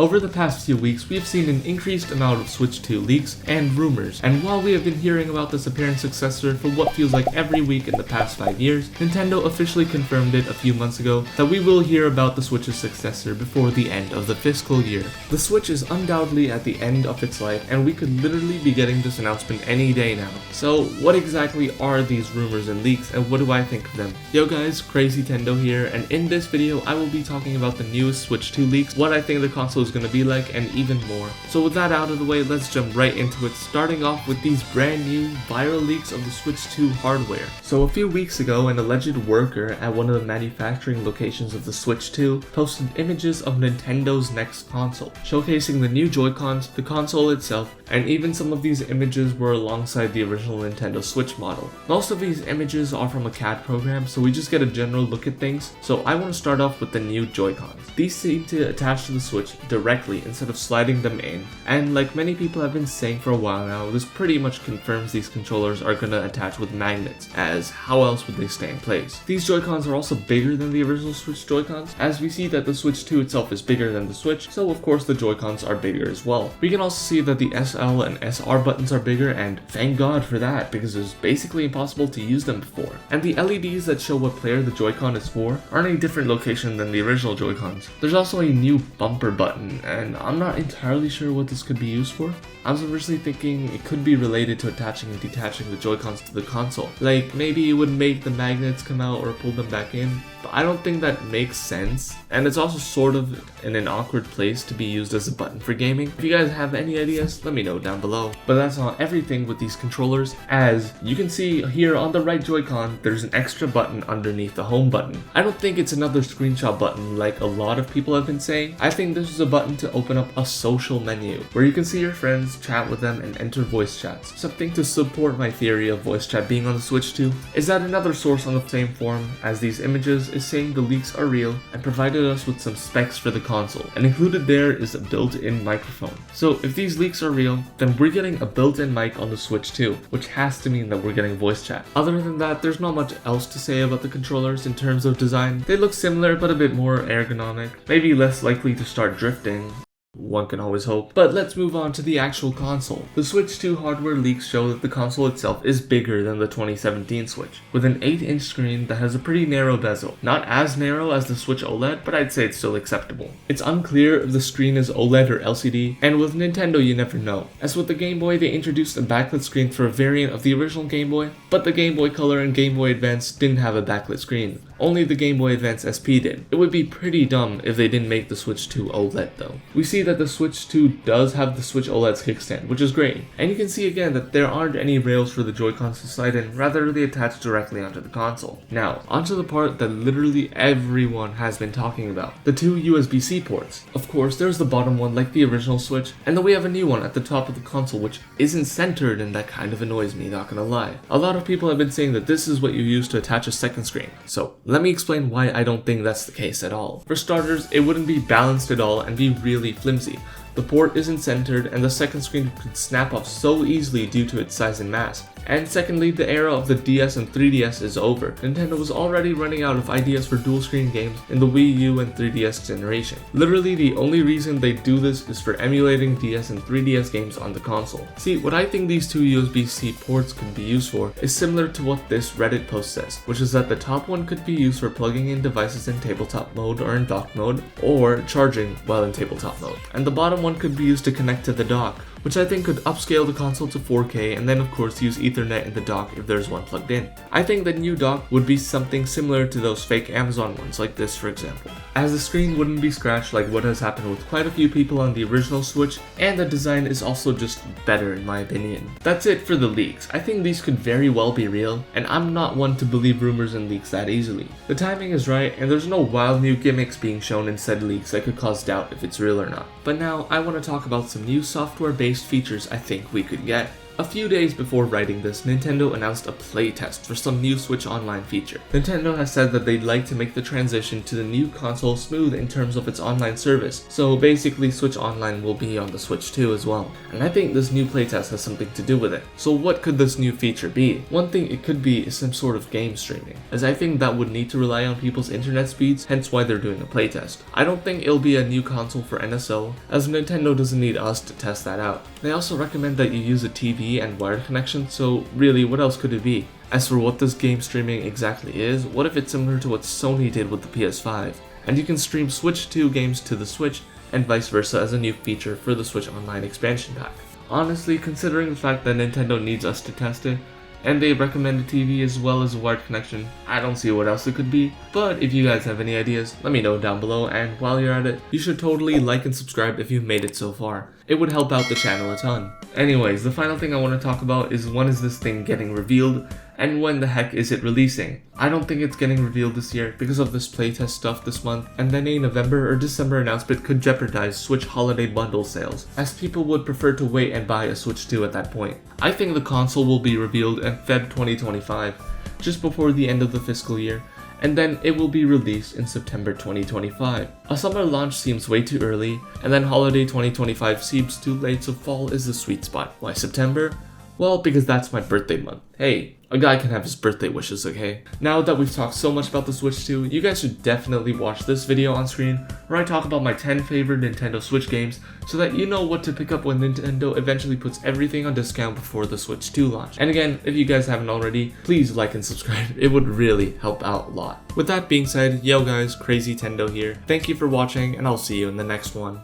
Over the past few weeks, we have seen an increased amount of Switch 2 leaks and rumors, and while we have been hearing about this apparent successor for what feels like every week in the past 5 years, Nintendo officially confirmed it a few months ago that we will hear about the Switch's successor before the end of the fiscal year. The Switch is undoubtedly at the end of its life, and we could literally be getting this announcement any day now. So what exactly are these rumors and leaks, and what do I think of them? Yo guys, Crazy Tendo here, and in this video I will be talking about the newest Switch 2 leaks, what I think the console is going to be like, and even more. So with that out of the way, let's jump right into it, starting off with these brand new viral leaks of the Switch 2 hardware. So a few weeks ago, an alleged worker at one of the manufacturing locations of the Switch 2 posted images of Nintendo's next console, showcasing the new Joy-Cons, the console itself, and even some of these images were alongside the original Nintendo Switch model. Most of these images are from a CAD program, so we just get a general look at things. So I want to start off with the new Joy-Cons. These seem to attach to the Switch directly instead of sliding them in, and like many people have been saying for a while now, this pretty much confirms these controllers are going to attach with magnets, as how else would they stay in place? These Joy-Cons are also bigger than the original Switch Joy-Cons, as we see that the Switch 2 itself is bigger than the Switch, so of course the Joy-Cons are bigger as well. We can also see that the SL and SR buttons are bigger, and thank God for that, because it was basically impossible to use them before. And the LEDs that show what player the Joy-Con is for are in a different location than the original Joy-Cons. There's also a new bumper button, and I'm not entirely sure what this could be used for. I was originally thinking it could be related to attaching and detaching the Joy-Cons to the console. Like maybe it would make the magnets come out or pull them back in, but I don't think that makes sense. And it's also sort of in an awkward place to be used as a button for gaming. If you guys have any ideas, let me know down below. But that's not everything with these controllers. As you can see here on the right Joy-Con, there's an extra button underneath the home button. I don't think it's another screenshot button like a lot of people have been saying. I think this is a button to open up a social menu where you can see your friends, chat with them, and enter voice chats. Something to support my theory of voice chat being on the Switch 2 is that another source on the same forum as these images is saying the leaks are real and provided us with some specs for the console, and included there is a built-in microphone. So if these leaks are real, then we're getting a built-in mic on the Switch 2, which has to mean that we're getting voice chat. Other than that, there's not much else to say about the controllers in terms of design. They look similar but a bit more ergonomic, maybe less likely to start drifting. One can always hope. But let's move on to the actual console. The Switch 2 hardware leaks show that the console itself is bigger than the 2017 Switch, with an 8-inch screen that has a pretty narrow bezel. Not as narrow as the Switch OLED, but I'd say it's still acceptable. It's unclear if the screen is OLED or LCD, and with Nintendo you never know. As with the Game Boy, they introduced a backlit screen for a variant of the original Game Boy, but the Game Boy Color and Game Boy Advance didn't have a backlit screen. Only the Game Boy Advance SP did. It would be pretty dumb if they didn't make the Switch 2 OLED though. We see that the Switch 2 does have the Switch OLED's kickstand, which is great. And you can see again that there aren't any rails for the Joy-Cons to slide in, rather they attach directly onto the console. Now, onto the part that literally everyone has been talking about, the two USB-C ports. Of course, there's the bottom one like the original Switch, and then we have a new one at the top of the console which isn't centered, and that kind of annoys me, not gonna lie. A lot of people have been saying that this is what you use to attach a second screen. So, let me explain why I don't think that's the case at all. For starters, it wouldn't be balanced at all and be really flimsy. The port isn't centered, and the second screen could snap off so easily due to its size and mass. And secondly, the era of the DS and 3DS is over. Nintendo was already running out of ideas for dual screen games in the Wii U and 3DS generation. Literally the only reason they do this is for emulating DS and 3DS games on the console. See, what I think these two USB-C ports could be used for is similar to what this Reddit post says, which is that the top one could be used for plugging in devices in tabletop mode or in dock mode, or charging while in tabletop mode. And the bottom one could be used to connect to the dock, which I think could upscale the console to 4K, and then of course use Ethernet in the dock if there's one plugged in. I think the new dock would be something similar to those fake Amazon ones, like this for example, as the screen wouldn't be scratched like what has happened with quite a few people on the original Switch, and the design is also just better in my opinion. That's it for the leaks. I think these could very well be real, and I'm not one to believe rumors and leaks that easily. The timing is right, and there's no wild new gimmicks being shown in said leaks that could cause doubt if it's real or not. But now I want to talk about some new software-based features I think we could get. A few days before writing this, Nintendo announced a playtest for some new Switch Online feature. Nintendo has said that they'd like to make the transition to the new console smooth in terms of its online service, so basically Switch Online will be on the Switch too as well. And I think this new playtest has something to do with it. So what could this new feature be? One thing it could be is some sort of game streaming, as I think that would need to rely on people's internet speeds, hence why they're doing a playtest. I don't think it'll be a new console for NSO, as Nintendo doesn't need us to test that out. They also recommend that you use a TV and wired connection, so really what else could it be? As for what this game streaming exactly is, what if it's similar to what Sony did with the PS5? And you can stream Switch 2 games to the Switch and vice versa as a new feature for the Switch Online expansion pack. Honestly, considering the fact that Nintendo needs us to test it, and they recommend a TV as well as a wired connection, I don't see what else it could be. But if you guys have any ideas, let me know down below, and while you're at it, you should totally like and subscribe if you've made it so far. It would help out the channel a ton. Anyways, the final thing I want to talk about is when is this thing getting revealed, and when the heck is it releasing? I don't think it's getting revealed this year because of this playtest stuff this month, and then a November or December announcement could jeopardize Switch holiday bundle sales, as people would prefer to wait and buy a Switch 2 at that point. I think the console will be revealed in Feb 2025, just before the end of the fiscal year, and then it will be released in September 2025. A summer launch seems way too early, and then holiday 2025 seems too late, so fall is the sweet spot. Why September? Well, because that's my birthday month. Hey, a guy can have his birthday wishes, okay? Now that we've talked so much about the Switch 2, you guys should definitely watch this video on screen where I talk about my 10 favorite Nintendo Switch games so that you know what to pick up when Nintendo eventually puts everything on discount before the Switch 2 launch. And again, if you guys haven't already, please like and subscribe. It would really help out a lot. With that being said, yo guys, Crazy Tendo here. Thank you for watching, and I'll see you in the next one.